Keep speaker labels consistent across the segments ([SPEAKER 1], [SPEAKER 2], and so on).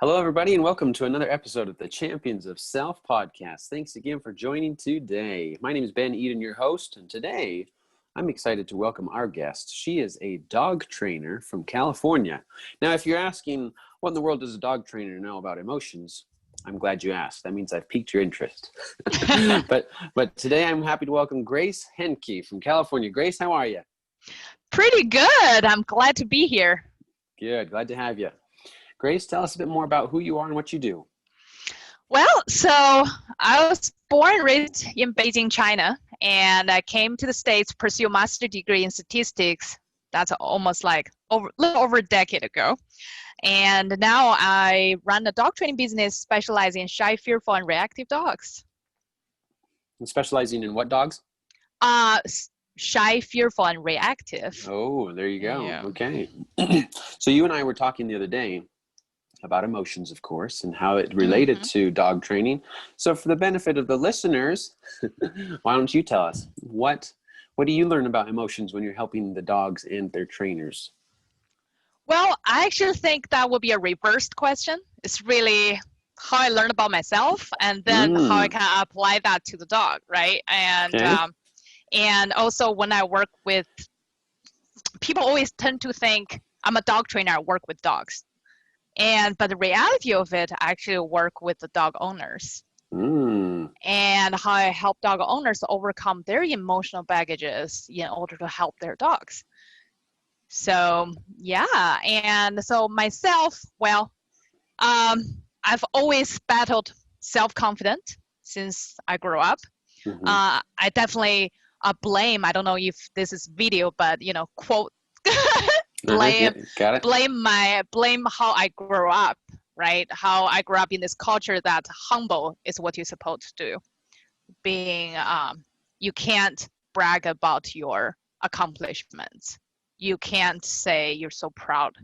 [SPEAKER 1] Hello, everybody, and welcome to another episode of the Champions of Self podcast. Thanks again for joining today. My name is Ben Eden, your host, and today I'm excited to welcome our guest. She is a dog trainer from California. Now, if you're asking, what in the world does a dog trainer know about emotions? I'm glad you asked. That means I've piqued your interest. but today I'm happy to welcome Grace Henke from California. Grace, how are you?
[SPEAKER 2] Pretty good. I'm glad to be here.
[SPEAKER 1] Good. Glad to have you. Grace, tell us a bit more about who you are and what you do.
[SPEAKER 2] Well, so I was born and raised in Beijing, China, and I came to the States to pursue a master's degree in statistics. That's almost like a little over a decade ago. And now I run a dog training business specializing in shy, fearful, and reactive dogs.
[SPEAKER 1] And specializing in what dogs?
[SPEAKER 2] Shy, fearful, and reactive.
[SPEAKER 1] Oh, there you go.
[SPEAKER 2] Yeah.
[SPEAKER 1] Okay. So you and I were talking the other day about emotions, of course, and how it related to dog training. So for the benefit of the listeners, why don't you tell us what do you learn about emotions when you're helping the dogs and their trainers?
[SPEAKER 2] Well, I actually think that would be a reversed question. It's really how I learn about myself and then how I can apply that to the dog, right? And also when I work with, people always tend to think I'm a dog trainer, I work with dogs. But the reality of it, I actually work with the dog owners. And how I help dog owners overcome their emotional baggages in order to help their dogs. So, yeah. And so myself, well, I've always battled self-confidence since I grew up. I definitely blame, I don't know if this is video, but, quote, blame how I grew up, right? How I grew up in this culture that humble is what you're supposed to do. Being, you can't brag about your accomplishments. You can't say you're so proud,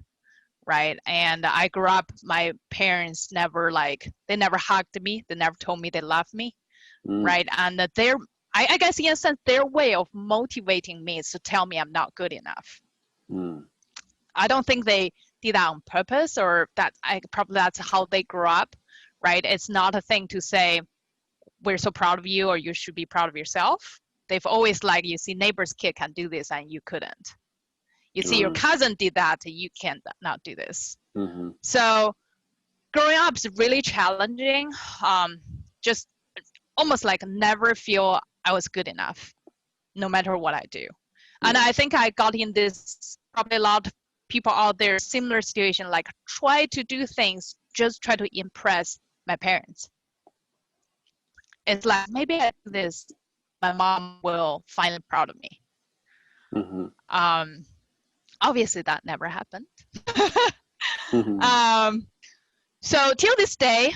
[SPEAKER 2] right? And I grew up, my parents they never hugged me. They never told me they loved me, right? And I guess in a sense, their way of motivating me is to tell me I'm not good enough. I don't think they did that on purpose, or probably that's how they grew up, right? It's not a thing to say, we're so proud of you, or you should be proud of yourself. They've always you see neighbor's kid can do this and you couldn't. You see your cousin did that, you can't not do this. So growing up is really challenging. Just almost never feel I was good enough, no matter what I do. And I think I got in this, probably a lot of people out there, similar situation, try to do things, just try to impress my parents. It's maybe I do this, my mom will finally be proud of me. Obviously that never happened. So till this day,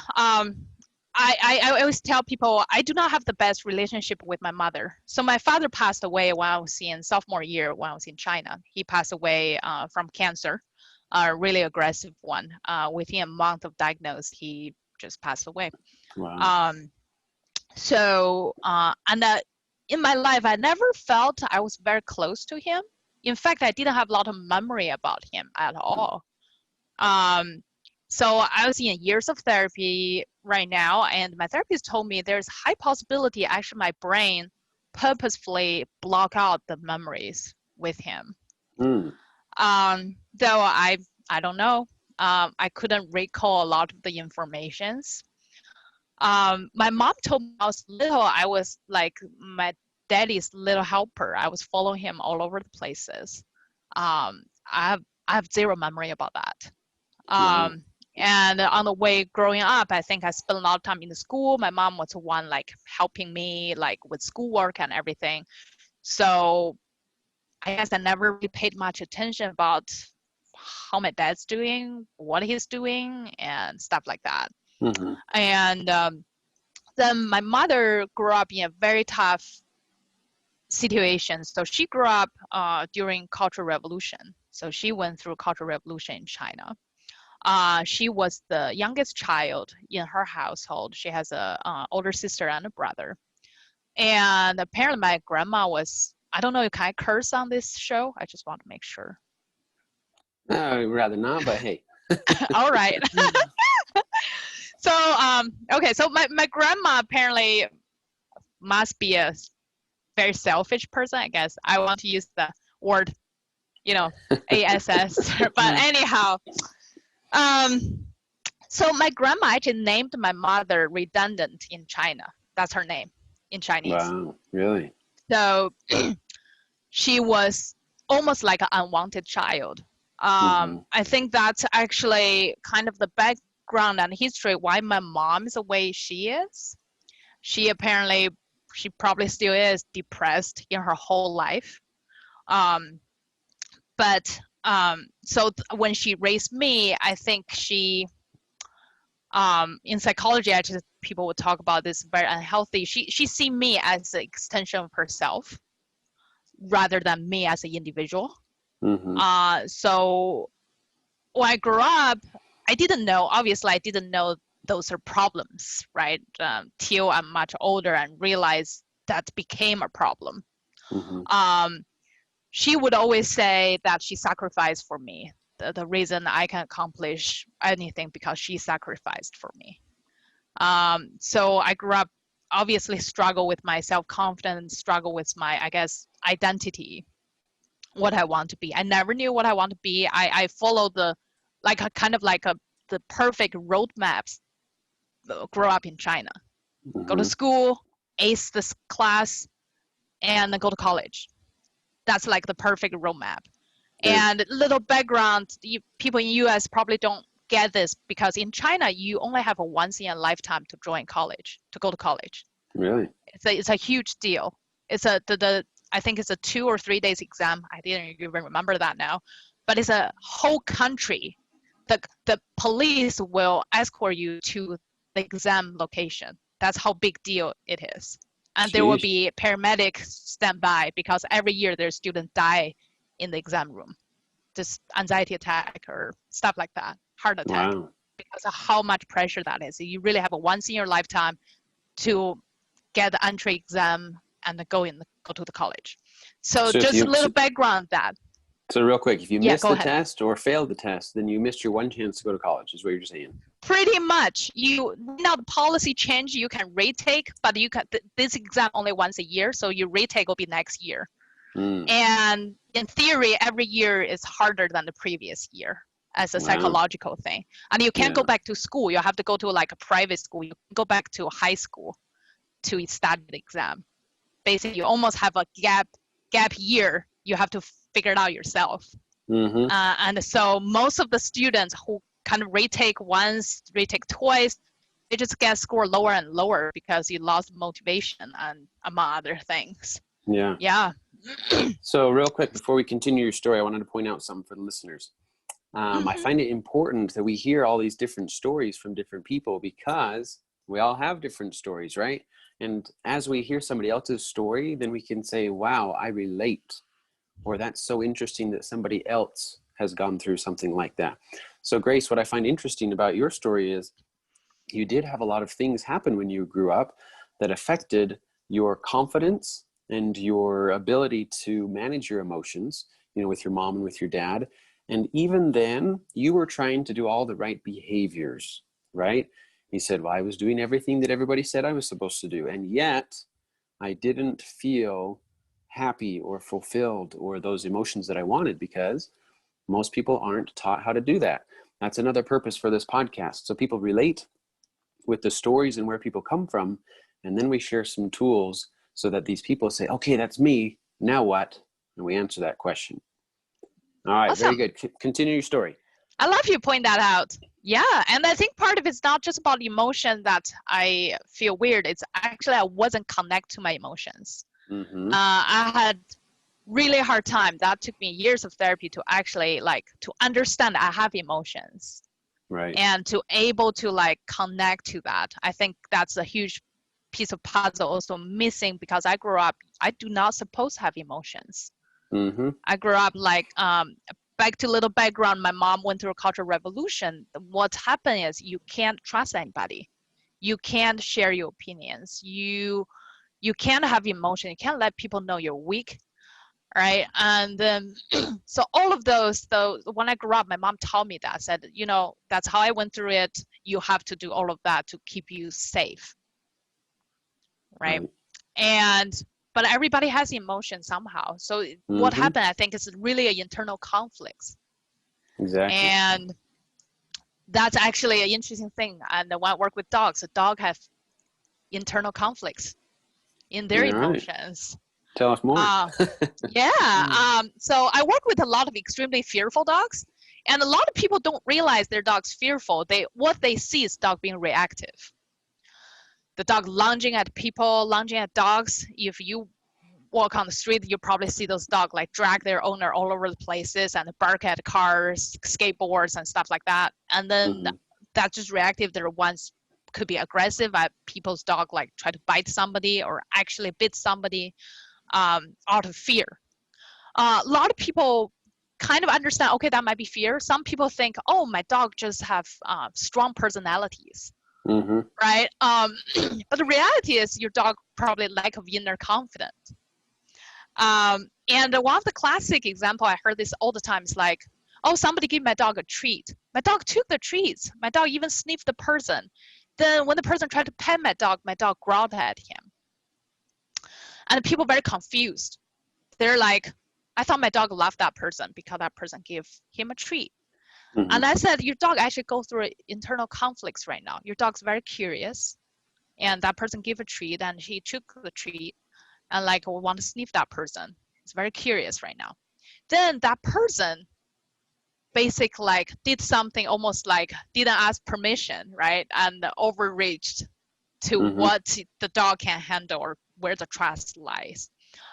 [SPEAKER 2] I always tell people I do not have the best relationship with my mother. So my father passed away when I was in sophomore year when I was in China. He passed away from cancer, a really aggressive one. Within a month of diagnosis, he just passed away.
[SPEAKER 1] Wow.
[SPEAKER 2] In my life, I never felt I was very close to him. In fact, I didn't have a lot of memory about him at all. So I was in years of therapy right now, and my therapist told me there's high possibility actually my brain purposefully block out the memories with him. Though I don't know. I couldn't recall a lot of the informations. My mom told me I was little, I was my daddy's little helper. I was following him all over the places. I have zero memory about that. And on the way growing up, I think I spent a lot of time in the school. My mom was the one helping me with schoolwork and everything. So I guess I never really paid much attention about how my dad's doing, what he's doing, and stuff like that. And then my mother grew up in a very tough situation. So she grew up during Cultural Revolution. So she went through Cultural Revolution in China. She was the youngest child in her household. She has an older sister and a brother. And apparently my grandma was, I don't know, can I curse on this show? I just want to make sure.
[SPEAKER 1] Rather not, but hey.
[SPEAKER 2] All right. Okay, so my grandma apparently must be a very selfish person, I guess. I want to use the word, ASS. But anyhow, so my grandma actually named my mother redundant in China. That's her name in Chinese.
[SPEAKER 1] Wow, really?
[SPEAKER 2] So she was almost like an unwanted child. I think that's actually kind of the background and history why my mom is the way she is. She probably still is depressed in her whole life. So when she raised me, I think she, in psychology, actually, people would talk about this very unhealthy. She see me as an extension of herself rather than me as an individual. So when I grew up, I didn't know those are problems, right? Till I'm much older and realize that became a problem. She would always say that she sacrificed for me. The reason I can accomplish anything because she sacrificed for me. So I grew up obviously struggle with my self-confidence, struggle with my, I guess, identity, what I want to be. I never knew what I want to be. I followed the perfect roadmaps. Grow up in China, go to school, ace this class, and then go to college. That's like the perfect roadmap. And little background, people in US probably don't get this because in China, you only have a once in a lifetime to join college, to go to college.
[SPEAKER 1] Really?
[SPEAKER 2] It's a huge deal. I think it's a 2 or 3 days exam. I didn't even remember that now, but it's a whole country. The police will escort you to the exam location. That's how big deal it is. And there will be paramedics standby because every year there's students die in the exam room, just anxiety attack or stuff like that, heart attack, because of how much pressure that is. You really have a once in your lifetime to get the entry exam and go to the college. So just a little background that.
[SPEAKER 1] So real quick, if you missed the test or failed the test, then you missed your one chance to go to college, is what you're saying.
[SPEAKER 2] Pretty much. Now the policy change, you can retake, but this exam only once a year, so your retake will be next year. And in theory, every year is harder than the previous year as a psychological thing. And you can't go back to school. You have to go to like a private school. You can go back to high school to study the exam. Basically, you almost have a gap year. You have to figure it out yourself. And so most of the students who kind of retake once, retake twice, they just get scored lower and lower because you lost motivation and among other things. Yeah.
[SPEAKER 1] So real quick, before we continue your story, I wanted to point out something for the listeners. I find it important that we hear all these different stories from different people because we all have different stories, right? And as we hear somebody else's story, then we can say, wow, I relate. Or that's so interesting that somebody else has gone through something like that. So Grace, what I find interesting about your story is you did have a lot of things happen when you grew up that affected your confidence and your ability to manage your emotions, with your mom and with your dad. And even then, you were trying to do all the right behaviors, right? He said, well, I was doing everything that everybody said I was supposed to do. And yet I didn't feel happy or fulfilled or those emotions that I wanted because most people aren't taught how to do that. That's another purpose for this podcast. So people relate with the stories and where people come from. And then we share some tools so that these people say, okay, that's me. Now what? And we answer that question. All right.
[SPEAKER 2] Awesome.
[SPEAKER 1] Very good. Continue your story.
[SPEAKER 2] I love you point that out. Yeah. And I think part of it's not just about emotion that I feel weird. It's actually I wasn't connected to my emotions. I had really hard time. That took me years of therapy to actually to understand I have emotions.
[SPEAKER 1] Right.
[SPEAKER 2] And to able to connect to that. I think that's a huge piece of puzzle also missing because I grew up, I do not supposed to have emotions. I grew up back to little background, my mom went through a cultural revolution. What happened is you can't trust anybody. You can't share your opinions. You can't have emotion. You can't let people know you're weak, right? And so all of those, though, when I grew up, my mom taught me that, said, that's how I went through it. you have to do all of that to keep you safe, right? But everybody has emotion somehow. So what happened, I think, is really an internal conflicts.
[SPEAKER 1] Exactly.
[SPEAKER 2] And that's actually an interesting thing. And when I work with dogs, a dog have internal conflicts in their emotions.
[SPEAKER 1] Tell us more.
[SPEAKER 2] So I work with a lot of extremely fearful dogs, and a lot of people don't realize their dog's fearful. What they see is dog being reactive. The dog lunging at people, lunging at dogs. If you walk on the street, you probably see those dogs like drag their owner all over the places and bark at cars, skateboards, and stuff like that. And then that's just reactive. There are ones could be aggressive at people's dog, like try to bite somebody or actually bit somebody out of fear. A lot of people kind of understand, okay, that might be fear. Some people think, oh, my dog just have strong personalities. Right? But the reality is your dog probably lack of inner confidence. And one of the classic example, I heard this all the time, is like, oh, somebody gave my dog a treat. My dog took the treats. My dog even sniffed the person. Then when the person tried to pet my dog growled at him. And people very confused. They're like, I thought my dog loved that person because that person gave him a treat. And I said, your dog actually goes through internal conflicts right now. Your dog's very curious, and that person gave a treat, and he took the treat, and like we want to sniff that person. It's very curious right now. Then that person basically like did something almost like didn't ask permission, right? And overreached to what the dog can handle or where the trust lies.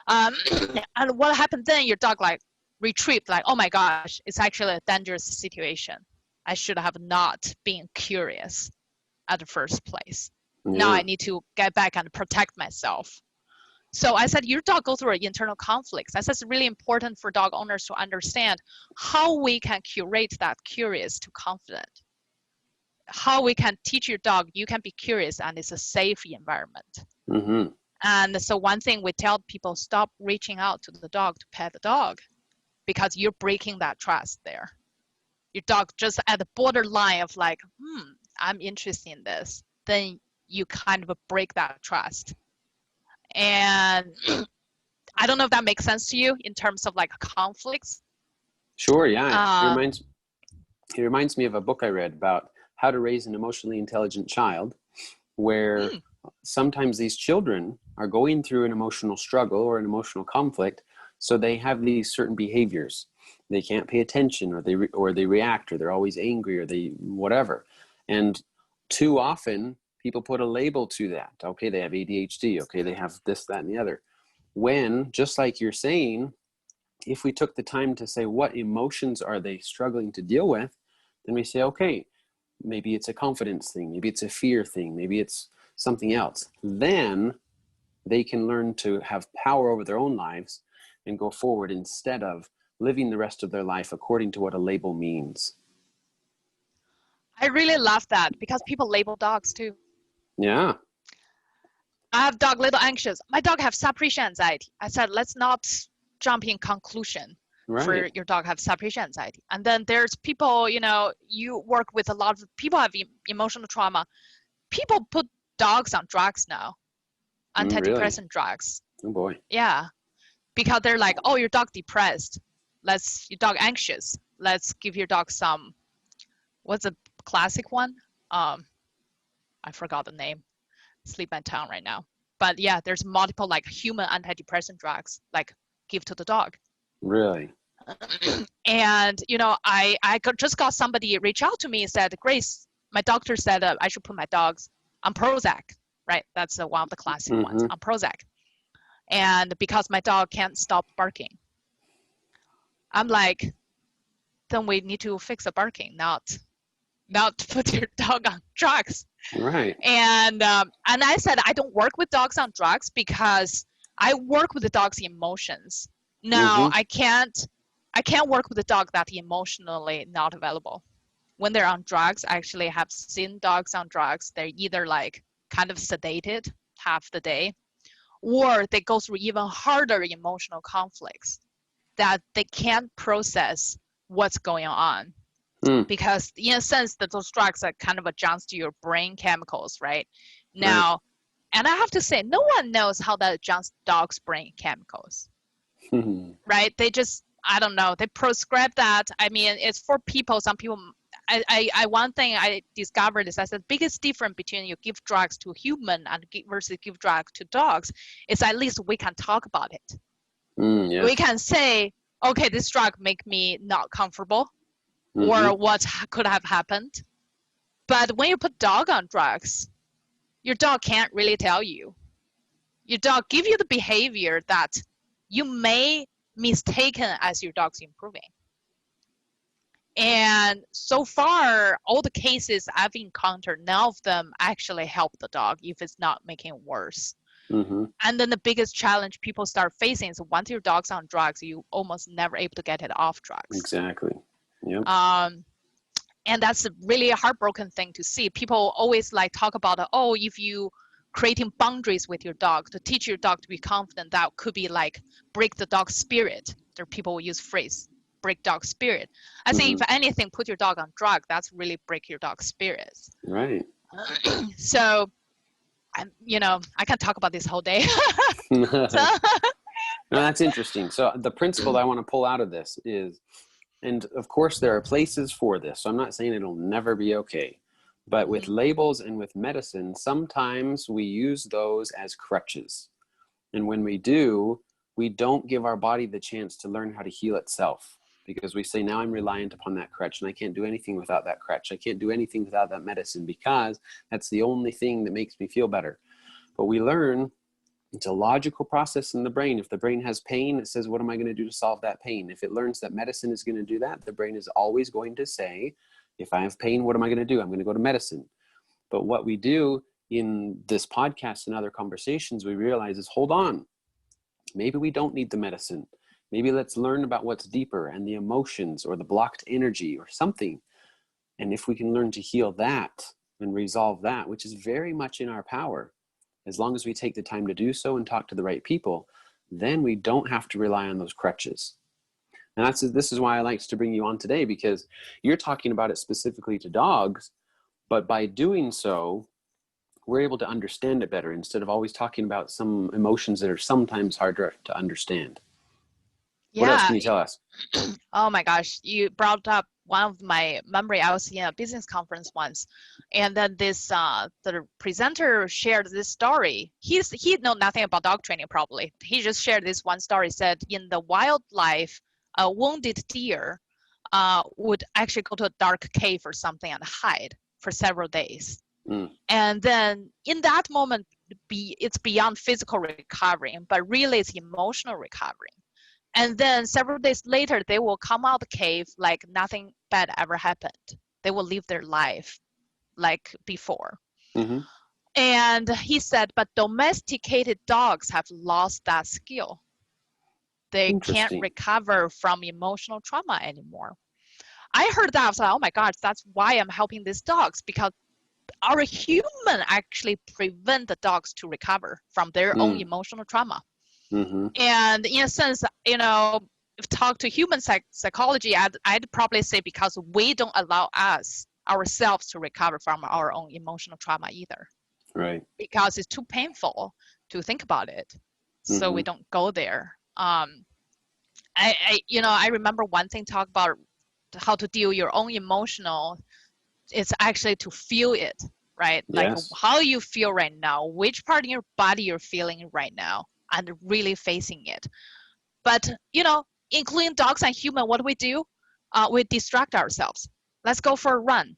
[SPEAKER 2] And what happened then, your dog like retrieved, like, oh my gosh, it's actually a dangerous situation. I should have not been curious at the first place. Now I need to get back and protect myself. So I said, your dog goes through internal conflicts. I said it's really important for dog owners to understand how we can curate that curious to confident. How we can teach your dog, you can be curious and it's a safe environment. And so one thing we tell people, stop reaching out to the dog to pet the dog because you're breaking that trust there. Your dog just at the borderline of like, I'm interested in this. Then you kind of break that trust. And I don't know if that makes sense to you in terms of like conflicts.
[SPEAKER 1] Sure, yeah. It reminds me of a book I read about how to raise an emotionally intelligent child, where sometimes these children are going through an emotional struggle or an emotional conflict, so they have these certain behaviors. They can't pay attention, or they react, or they're always angry, or they whatever. And too often people put a label to that. Okay, they have ADHD. Okay, they have this, that, and the other. When, just like you're saying, if we took the time to say, what emotions are they struggling to deal with? Then we say, okay, maybe it's a confidence thing. Maybe it's a fear thing. Maybe it's something else. Then they can learn to have power over their own lives and go forward instead of living the rest of their life according to what a label means.
[SPEAKER 2] I really love that because people label dogs too.
[SPEAKER 1] Yeah.
[SPEAKER 2] I have dog little anxious. My dog have separation anxiety. I said, let's not jump in conclusion for your dog have separation anxiety. And then there's people, you work with a lot of people have emotional trauma. People put dogs on drugs now, antidepressant drugs.
[SPEAKER 1] Oh boy.
[SPEAKER 2] Yeah, because they're like, oh, your dog depressed. Your dog anxious. Let's give your dog some, what's a classic one? I forgot the name. Sleep my tongue right now. But yeah, there's multiple like human antidepressant drugs, like give to the dog.
[SPEAKER 1] Really?
[SPEAKER 2] And I just got somebody reach out to me and said, Grace, my doctor said I should put my dogs on Prozac, right? That's one of the classic ones, on Prozac. And because my dog can't stop barking. I'm like, then we need to fix the barking, not put your dog on drugs.
[SPEAKER 1] Right.
[SPEAKER 2] And I said, I don't work with dogs on drugs because I work with the dog's emotions. Now I can't work with a dog that's emotionally not available. When they're on drugs, I actually have seen dogs on drugs. They're either like kind of sedated half the day, or they go through even harder emotional conflicts that they can't process what's going on. because in a sense that those drugs are kind of adjust your brain chemicals, right?
[SPEAKER 1] Right.
[SPEAKER 2] Now, and I have to say, no one knows how that adjusts dogs' brain chemicals, right? They just, I don't know, they prescribe that. I mean, it's for people, some people, one thing I discovered is that the biggest difference between you give drugs to human and versus give drugs to dogs is at least we can talk about it.
[SPEAKER 1] Yeah.
[SPEAKER 2] We can say, okay, this drug make me not comfortable, or what could have happened. But when you put dog on drugs, your dog can't really tell you. Your dog give you the behavior that you may mistaken as your dog's improving. And so far, all the cases I've encountered, none of them actually help the dog if it's not making it worse. And then the biggest challenge people start facing is once your dog's on drugs, you almost never able to get it off drugs.
[SPEAKER 1] Exactly. Yep.
[SPEAKER 2] And that's a really heartbroken thing to see. People always like talk about, oh, if you creating boundaries with your dog to teach your dog to be confident, that could be like break the dog's spirit. There are people who use phrase break dog spirit. I think if anything, put your dog on drug, that's really break your dog's spirits.
[SPEAKER 1] Right.
[SPEAKER 2] So, I can talk about this whole day.
[SPEAKER 1] No, that's interesting. So the principle that I want to pull out of this is, and of course there are places for this, so I'm not saying it'll never be okay, but with labels and with medicine, sometimes we use those as crutches. And when we do, we don't give our body the chance to learn how to heal itself, because we say, now I'm reliant upon that crutch and I can't do anything without that crutch. I can't do anything without that medicine because that's the only thing that makes me feel better. But we learn it's a logical process in the brain. If the brain has pain, it says, what am I going to do to solve that pain? If it learns that medicine is going to do that, the brain is always going to say, if I have pain, what am I going to do? I'm going to go to medicine. But what we do in this podcast and other conversations, we realize is, hold on, maybe we don't need the medicine. Maybe let's learn about what's deeper and the emotions or the blocked energy or something. And if we can learn to heal that and resolve that, which is very much in our power, as long as we take the time to do so and talk to the right people, then we don't have to rely on those crutches. And this is why I like to bring you on today, because you're talking about it specifically to dogs, but by doing so, we're able to understand it better instead of always talking about some emotions that are sometimes harder to understand. What else can you tell us?
[SPEAKER 2] Oh my gosh, you brought up one of my memory. I was in a business conference once, and then this the presenter shared this story. He know nothing about dog training probably. He just shared this one story. Said in the wildlife, a wounded deer would actually go to a dark cave or something and hide for several days. And then in that moment, it's beyond physical recovering, but really it's emotional recovering. And then several days later, they will come out of the cave like nothing bad ever happened. They will live their life like before. And he said, but domesticated dogs have lost that skill. They can't recover from emotional trauma anymore. I heard that. I was like, oh my God, that's why I'm helping these dogs, because our human actually prevent the dogs to recover from their own emotional trauma. And in a sense, if talk to human psychology, I'd probably say because we don't allow ourselves to recover from our own emotional trauma either.
[SPEAKER 1] Right.
[SPEAKER 2] Because it's too painful to think about it. So we don't go there. I remember one thing talk about how to deal your own emotional. It's actually to feel it, right? Like how you feel right now, which part of your body you're feeling right now, and really facing it. But, including dogs and humans, what do? We distract ourselves. Let's go for a run,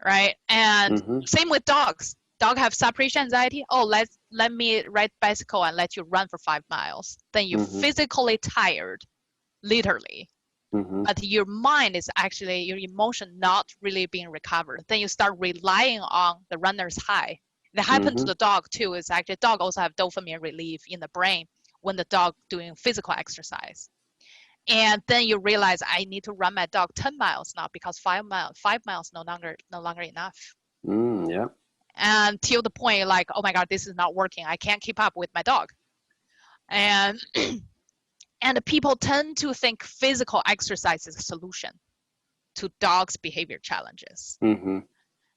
[SPEAKER 2] right? And same with dogs. Dogs have separation anxiety. Oh, let me ride bicycle and let you run for 5 miles. Then you're physically tired, literally. But your mind is actually, your emotion not really being recovered. Then you start relying on the runner's high. That happened to the dog too. It's actually dog also have dopamine relief in the brain when the dog doing physical exercise. And then you realize I need to run my dog 10 miles now because 5 miles no longer enough. And till the point like, oh my God, this is not working. I can't keep up with my dog. And people tend to think physical exercise is a solution. to dogs' behavior challenges.
[SPEAKER 1] Mm-hmm.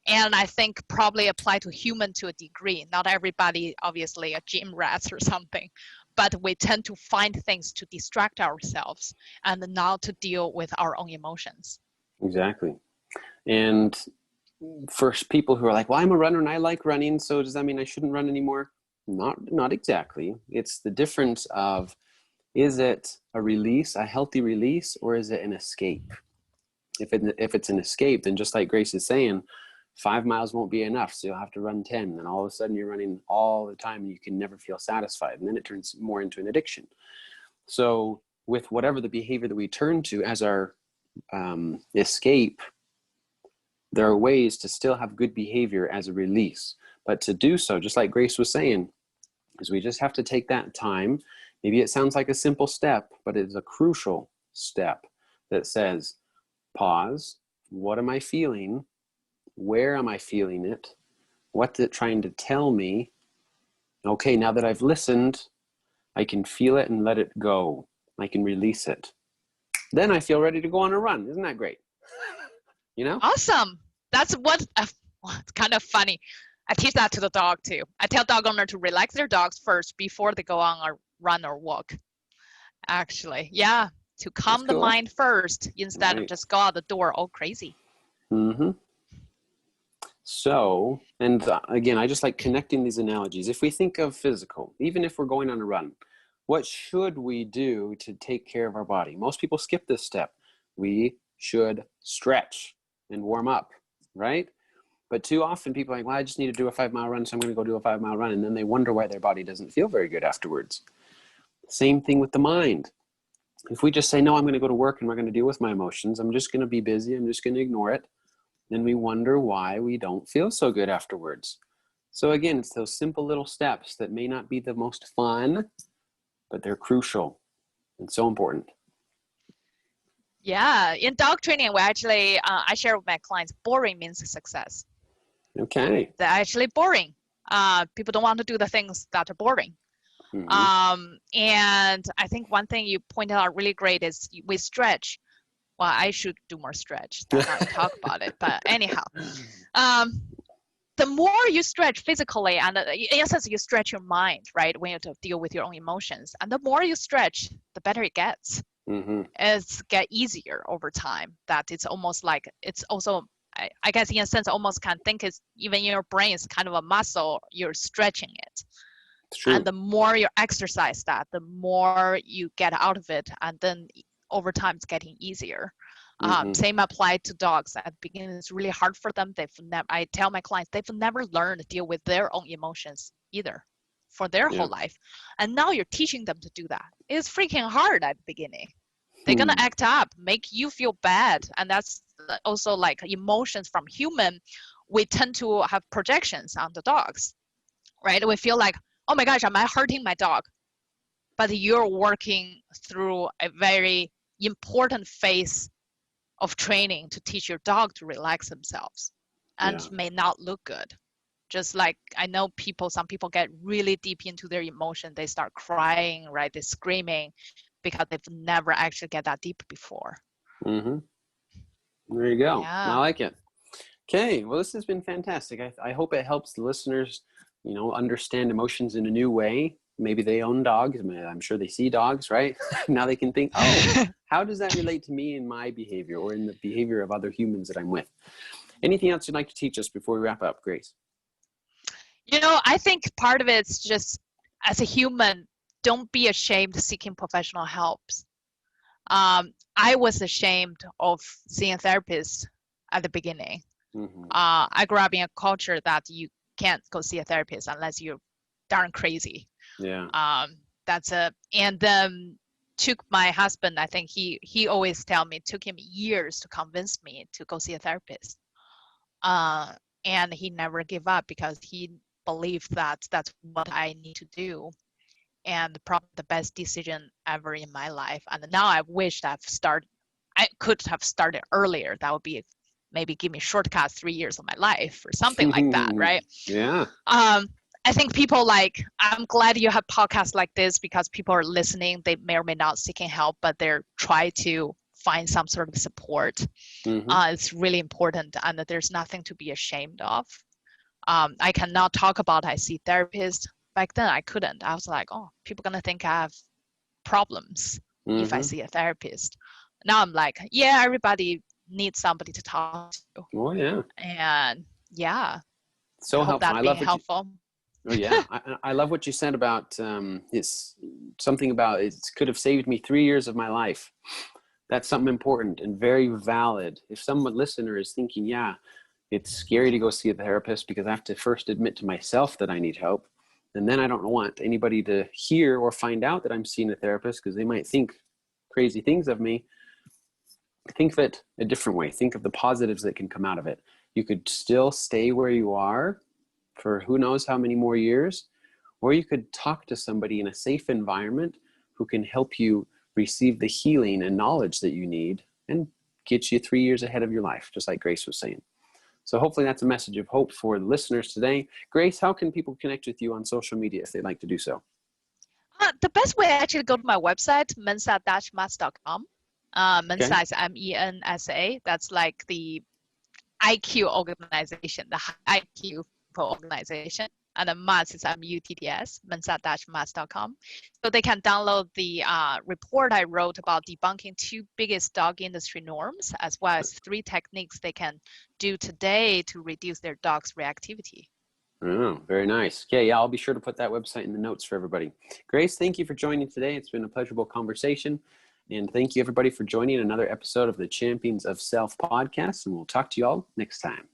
[SPEAKER 2] And I think probably apply to human to a degree. Not everybody, obviously, a gym rats or something, but we tend to find things to distract ourselves and not to deal with our own emotions.
[SPEAKER 1] Exactly. And for people who are like, well, I'm a runner and I like running, so does that mean I shouldn't run anymore? Not exactly. It's the difference of, is it a release, a healthy release, or is it an escape? If it's an escape, then just like Grace is saying, 5 miles won't be enough, so you'll have to run 10. And all of a sudden you're running all the time and you can never feel satisfied. And then it turns more into an addiction. So with whatever the behavior that we turn to as our escape, there are ways to still have good behavior as a release. But to do so, just like Grace was saying, is we just have to take that time. Maybe it sounds like a simple step, but it's a crucial step that says, pause. What am I feeling? Where am I feeling it? What's it trying to tell me? Okay, now that I've listened, I can feel it and let it go. I can release it. Then I feel ready to go on a run. Isn't that great? You know?
[SPEAKER 2] Awesome. That's what, it's kind of funny. I teach that to the dog too. I tell dog owner to relax their dogs first before they go on a run or walk. Actually, yeah, to calm the mind first instead of just go out the door all crazy.
[SPEAKER 1] Mm-hmm. So, and again, I just like connecting these analogies. If we think of physical, even if we're going on a run, what should we do to take care of our body? Most people skip this step. We should stretch and warm up, right? But too often people are like, well, I just need to do a 5-mile run, so I'm going to go do a 5-mile run. And then they wonder why their body doesn't feel very good afterwards. Same thing with the mind. If we just say, no, I'm going to go to work and we're going to deal with my emotions, I'm just going to be busy, I'm just going to ignore it, then we wonder why we don't feel so good afterwards. So again, it's those simple little steps that may not be the most fun, but they're crucial and so important.
[SPEAKER 2] Yeah, in dog training, we actually, I share with my clients, boring means success.
[SPEAKER 1] Okay.
[SPEAKER 2] They're actually boring. People don't want to do the things that are boring. Mm-hmm. And I think one thing you pointed out really great is we stretch. Well, I should do more stretch than not talk about it. But anyhow, the more you stretch physically, and in a sense, you stretch your mind, right, when you have to deal with your own emotions. And the more you stretch, the better it gets. Mm-hmm. It's get easier over time. That it's almost like it's also, I guess, in a sense, almost can think it's even in your brain is kind of a muscle. You're stretching it. True. And the more you exercise that, the more you get out of it, and then over time it's getting easier. Mm-hmm. Same applied to dogs. At the beginning, it's really hard for them. I tell my clients they've never learned to deal with their own emotions either for their whole life. And now you're teaching them to do that. It's freaking hard at the beginning. They're gonna act up, make you feel bad. And that's also like emotions from human. We tend to have projections on the dogs, right? We feel like, oh my gosh, am I hurting my dog? But you're working through a very important phase of training to teach your dog to relax themselves, and may not look good. Just like I know some people get really deep into their emotion. They start crying, right? They're screaming because they've never actually get that deep before. Mm-hmm.
[SPEAKER 1] There you go. Yeah. I like it. Okay, well, this has been fantastic. I hope it helps the listeners, understand emotions in a new way. Maybe they own dogs. I'm sure they see dogs, right? Now they can think, oh, how does that relate to me in my behavior or in the behavior of other humans that I'm with? Anything else you'd like to teach us before we wrap up, Grace?
[SPEAKER 2] I think part of it's just, as a human, don't be ashamed of seeking professional help. I was ashamed of seeing a therapist at the beginning. Mm-hmm. I grew up in a culture that you can't go see a therapist unless you're darn crazy. Yeah. And then took my husband, I think he always tell me, it took him years to convince me to go see a therapist. And he never gave up because he believed that that's what I need to do. And probably the best decision ever in my life. And now I wish I could have started earlier. That would be maybe give me shortcuts 3 years of my life or something like that, right?
[SPEAKER 1] Yeah.
[SPEAKER 2] I think I'm glad you have podcasts like this because people are listening. They may or may not seeking help, but they're trying to find some sort of support. It's really important, and there's nothing to be ashamed of. I cannot talk about I see therapists. Back then I couldn't. I was like, oh, people gonna think I have problems if I see a therapist. Now I'm like, yeah, everybody needs somebody to talk to.
[SPEAKER 1] Oh yeah.
[SPEAKER 2] And yeah.
[SPEAKER 1] So helpful. I love
[SPEAKER 2] helpful.
[SPEAKER 1] Oh yeah, I love what you said about it's something about it could have saved me 3 years of my life. That's something important and very valid. If someone listener is thinking, yeah, it's scary to go see a therapist because I have to first admit to myself that I need help, and then I don't want anybody to hear or find out that I'm seeing a therapist because they might think crazy things of me. Think of it a different way. Think of the positives that can come out of it. You could still stay where you are for who knows how many more years, or you could talk to somebody in a safe environment who can help you receive the healing and knowledge that you need and get you 3 years ahead of your life, just like Grace was saying. So hopefully that's a message of hope for the listeners today. Grace, how can people connect with you on social media if they'd like to do so?
[SPEAKER 2] The best way actually go to my website, mensa-mas.com. Mensa is MENSA. That's like the IQ organization, the IQ organization. And the MUTS is MUTTS, mensa-mas.com. So they can download the report I wrote about debunking 2 biggest dog industry norms, as well as 3 techniques they can do today to reduce their dog's reactivity.
[SPEAKER 1] Oh, very nice. Okay, yeah, I'll be sure to put that website in the notes for everybody. Grace, thank you for joining today. It's been a pleasurable conversation. And thank you, everybody, for joining another episode of the Champions of Self podcast. And we'll talk to you all next time.